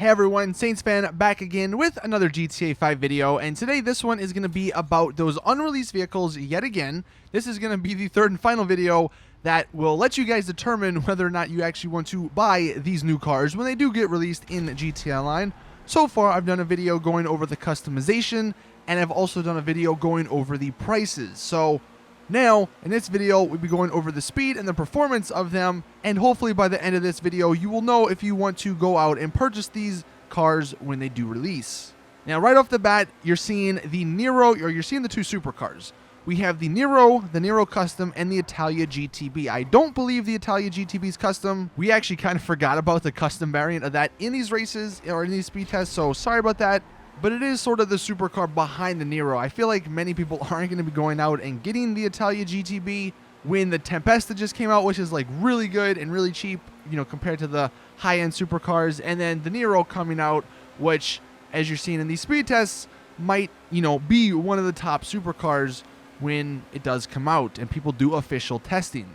Hey everyone, Saintsfan back again with another GTA 5 video, and today this one is going to be about those unreleased vehicles yet again. This is going to be the third and final video that will let you guys determine whether or not you actually want to buy these new cars when they do get released in GTA Online. So far, I've done a video going over the customization, and I've also done a video going over the prices. So now, in this video, we'll be going over the speed and the performance of them, and hopefully by the end of this video, you will know if you want to go out and purchase these cars when they do release. Now, right off the bat, you're seeing the Nero, or you're seeing the two supercars. We have the Nero Custom, and the Italia GTB. I don't believe the Italia GTB is custom. We actually kind of forgot about the custom variant of that in these races, or in these speed tests, so sorry about that. But it is sort of the supercar behind the Nero. I feel like many people aren't going to be going out and getting the Italia GTB when the Tempesta just came out, which is like really good and really cheap, you know, compared to the high-end supercars. And then the Nero coming out, which, as you're seeing in these speed tests, might, you know, be one of the top supercars when it does come out and people do official testing.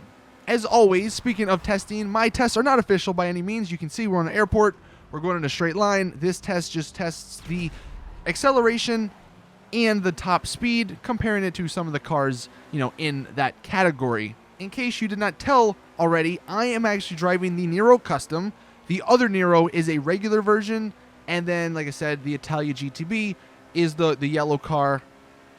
As always, speaking of testing, my tests are not official by any means. You can see we're on an airport. We're going in a straight line. This test just tests the acceleration and the top speed, comparing it to some of the cars, you know, in that category. In case you did not tell already, I am actually driving the Nero Custom. The other Nero is a regular version, and then, like I said, the Italia GTB is the yellow car.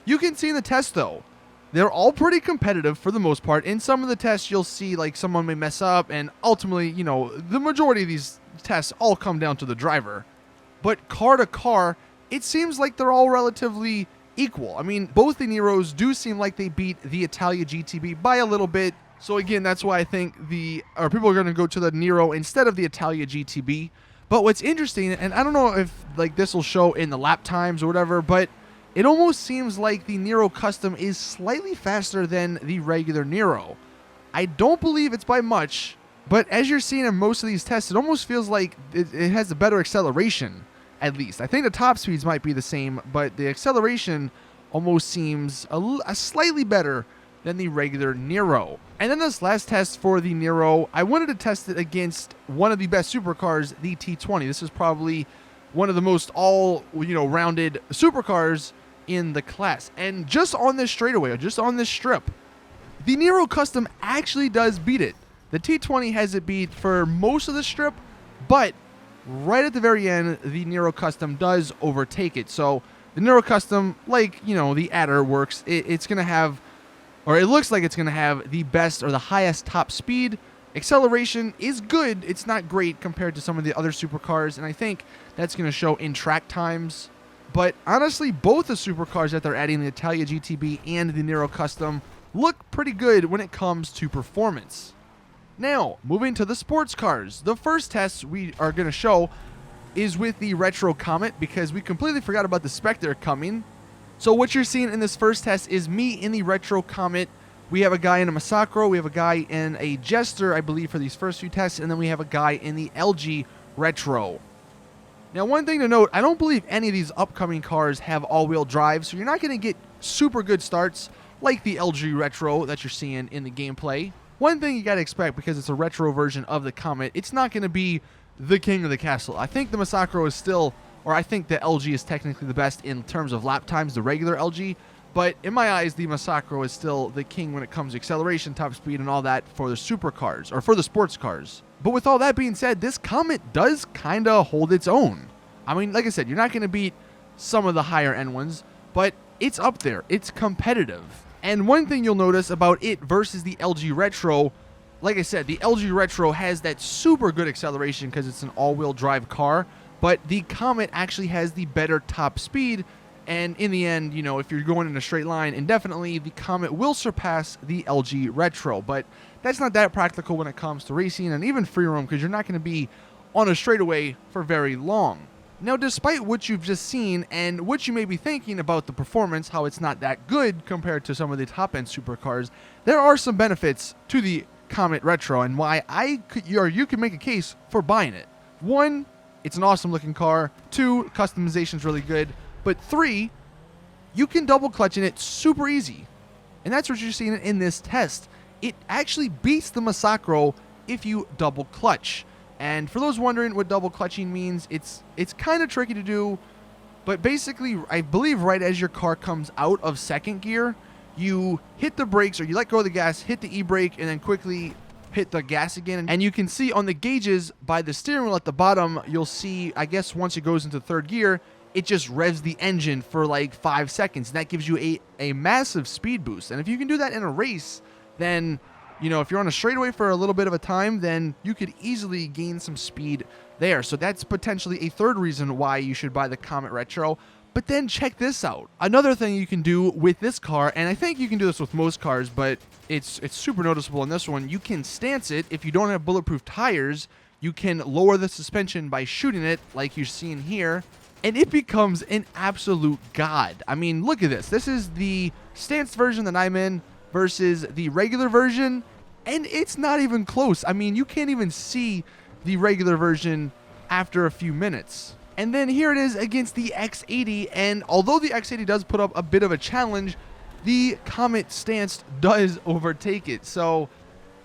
You can see in the test, though, they're all pretty competitive for the most part. In some of the tests, you'll see, like, someone may mess up, and ultimately, you know, the majority of these tests all come down to the driver. But car to car, it seems like they're all relatively equal. I mean, both the Neros do seem like they beat the Italia GTB by a little bit. So again, that's why I think people are going to go to the Nero instead of the Italia GTB. But what's interesting, and I don't know if like this will show in the lap times or whatever, but it almost seems like the Nero Custom is slightly faster than the regular Nero. I don't believe it's by much, but as you're seeing in most of these tests, it almost feels like it has a better acceleration. At least. I think the top speeds might be the same, but the acceleration almost seems a slightly better than the regular Nero. And then this last test for the Nero, I wanted to test it against one of the best supercars, the T20. This is probably one of the most rounded supercars in the class. And just on this straightaway, or just on this strip, the Nero Custom actually does beat it. The T20 has it beat for most of the strip, but right at the very end, the Nero Custom does overtake it. So the Nero Custom, like, you know, the adder works, it's going to have, or it looks like it's going to have the best or the highest top speed. Acceleration is good. It's not great compared to some of the other supercars, and I think that's going to show in track times. But honestly, both the supercars that they're adding, the Italia GTB and the Nero Custom, look pretty good when it comes to performance. Now, moving to the sports cars. The first test we are going to show is with the Retro Comet, because we completely forgot about the Spectre coming. So what you're seeing in this first test is me in the Retro Comet. We have a guy in a Massacro, we have a guy in a Jester, I believe, for these first few tests, and then we have a guy in the LG Retro. Now, one thing to note, I don't believe any of these upcoming cars have all-wheel drive, so you're not going to get super good starts like the LG Retro that you're seeing in the gameplay. One thing you got to expect, because it's a retro version of the Comet, it's not going to be the king of the castle. I think the Massacro is still, or I think the LG is technically the best in terms of lap times, the regular LG, but in my eyes, the Massacro is still the king when it comes to acceleration, top speed, and all that for the supercars, or for the sports cars. But with all that being said, this Comet does kind of hold its own. I mean, like I said, you're not going to beat some of the higher end ones, but it's up there. It's competitive. And one thing you'll notice about it versus the LG Retro, like I said, the LG Retro has that super good acceleration because it's an all-wheel drive car, but the Comet actually has the better top speed, and in the end, you know, if you're going in a straight line indefinitely, the Comet will surpass the LG Retro, but that's not that practical when it comes to racing and even free roam, because you're not going to be on a straightaway for very long. Now, despite what you've just seen and what you may be thinking about the performance, how it's not that good compared to some of the top-end supercars, there are some benefits to the Comet Retro and why you can make a case for buying it. One, it's an awesome-looking car. Two, customization's really good. But three, you can double clutch in it super easy. And that's what you're seeing in this test. It actually beats the Massacro if you double clutch. And for those wondering what double clutching means, it's kind of tricky to do, but basically, I believe right as your car comes out of second gear, you hit the brakes or you let go of the gas, hit the e-brake, and then quickly hit the gas again. And you can see on the gauges by the steering wheel at the bottom, you'll see, I guess once it goes into third gear, it just revs the engine for like 5 seconds. And that gives you a massive speed boost. And if you can do that in a race, then, you know, if you're on a straightaway for a little bit of a time, then you could easily gain some speed there. So that's potentially a third reason why you should buy the Comet Retro. But then check this out. Another thing you can do with this car, and I think you can do this with most cars, but it's super noticeable in this one. You can stance it. If you don't have bulletproof tires, you can lower the suspension by shooting it like you're seeing here, and it becomes an absolute god. I mean, look at this. This is the stance version that I'm in versus the regular version, and it's not even close. I mean, you can't even see the regular version after a few minutes. And then here it is against the X80, and although the X80 does put up a bit of a challenge, the Comet stance does overtake it. So,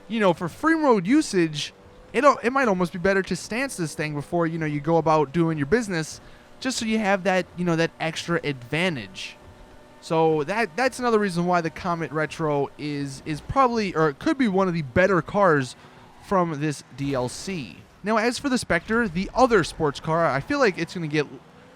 you know, for free road usage, it might almost be better to stance this thing before, you know, you go about doing your business, just so you have that, you know, that extra advantage. So that's another reason why the Comet Retro is probably, or it could be one of the better cars from this DLC. Now, as for the Spectre, the other sports car, I feel like it's going to get,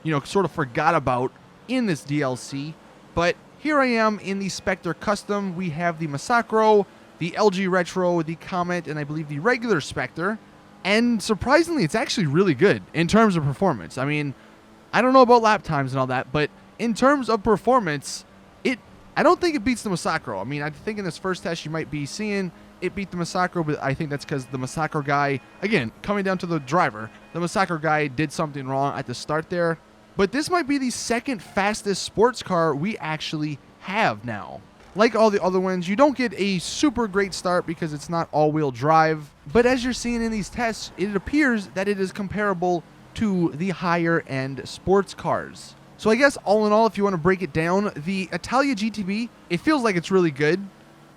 you know, sort of forgot about in this DLC. But here I am in the Spectre Custom. We have the Massacro, the LG Retro, the Comet, and I believe the regular Spectre. And surprisingly, it's actually really good in terms of performance. I mean, I don't know about lap times and all that, but in terms of performance, I don't think it beats the Massacro. I mean, I think in this first test you might be seeing it beat the Massacro, but I think that's because the Massacro guy, again, coming down to the driver, the Massacro guy did something wrong at the start there. But this might be the second fastest sports car we actually have now. Like all the other ones, you don't get a super great start because it's not all-wheel drive. But as you're seeing in these tests, it appears that it is comparable to the higher-end sports cars. So I guess all in all, if you want to break it down, the Italia GTB, it feels like it's really good.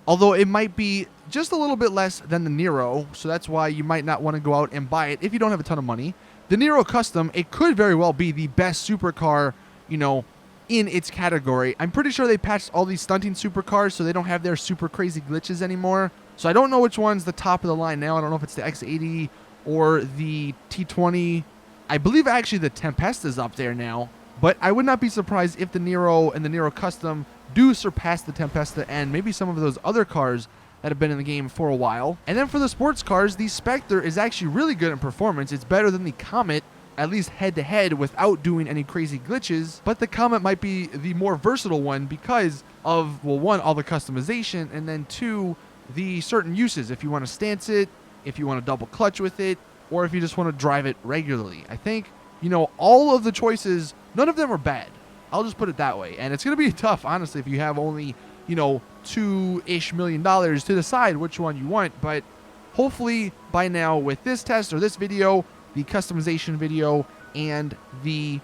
Although it might be just a little bit less than the Nero, so that's why you might not want to go out and buy it if you don't have a ton of money. The Nero Custom, it could very well be the best supercar, you know, in its category. I'm pretty sure they patched all these stunting supercars so they don't have their super crazy glitches anymore. So I don't know which one's the top of the line now. I don't know if it's the X80 or the T20. I believe actually the Tempest is up there now. But I would not be surprised if the Nero and the Nero Custom do surpass the Tempesta and maybe some of those other cars that have been in the game for a while. And then for the sports cars, the Spectre is actually really good in performance. It's better than the Comet, at least head-to-head, without doing any crazy glitches. But the Comet might be the more versatile one because of, well, one, all the customization, and then two, the certain uses. If you want to stance it, if you want to double clutch with it, or if you just want to drive it regularly. I think, you know, all of the choices, none of them are bad. I'll just put it that way. And it's going to be tough, honestly, if you have only, you know, $2-ish million to decide which one you want. But hopefully by now with this test or this video, the customization video, and the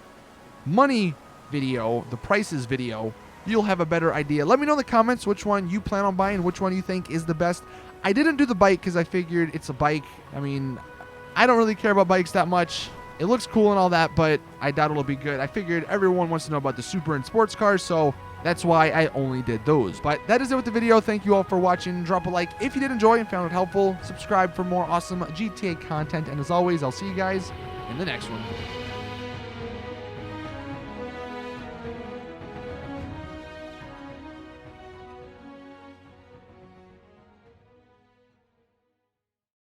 money video, the prices video, you'll have a better idea. Let me know in the comments which one you plan on buying, which one you think is the best. I didn't do the bike because I figured it's a bike. I mean, I don't really care about bikes that much. It looks cool and all that, but I doubt it'll be good. I figured everyone wants to know about the super and sports cars, so that's why I only did those. But that is it with the video. Thank you all for watching. Drop a like if you did enjoy and found it helpful. Subscribe for more awesome GTA content. And as always, I'll see you guys in the next one.